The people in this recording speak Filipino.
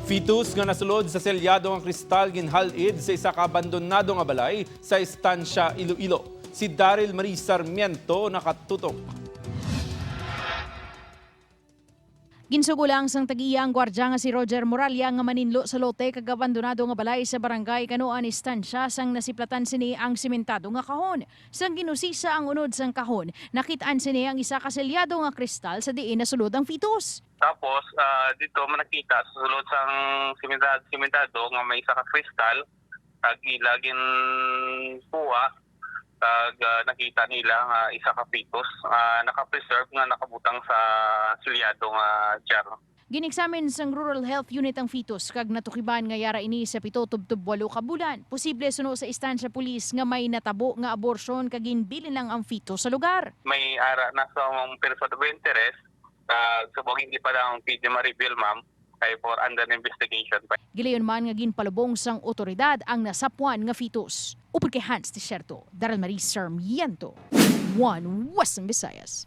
Fetus nga nasulod sa selyado nga kristal ginhalid sa isa ka abandonado nga balay sa Estancia, Iloilo. Si Daryl Marie Sarmiento nakatutok. Ginsugulang sang tagiya ang gwardya nga si Roger Moralia nga maninlo sa lote kag abandonado nga balay sa barangay Canoan Estancia sang nasiplatan sini ang simentado nga kahon. Sang ginusisa ang unod sang kahon, nakitaan sini ang isa ka selyado nga kristal sa diin nasulod ang fetus. Tapos dito manakita sa sulod sang simentado nga may isa ka kristal kag ilagin kuha kag nakita nila nga isa ka fetus naka-preserve nga nakabutang sa selyado nga jar. Ginexamine sang Rural Health Unit ang fetus kag natukiban nga yara ini sa 7-8 ka bulan. Posible suno sa Estancia Police nga may natabo nga abortion kag ginbilin lang ang fetus sa lugar. May ara na sa person of interest subong hindi pa lang pwede ma-reveal ma'am kay for under investigation pa. Gilayon man nga ginpalubong sang otoridad ang nasapuan nga fetus. Upod kay Hans Desierto, Daryl Marie Sarmiento, One Western Visayas.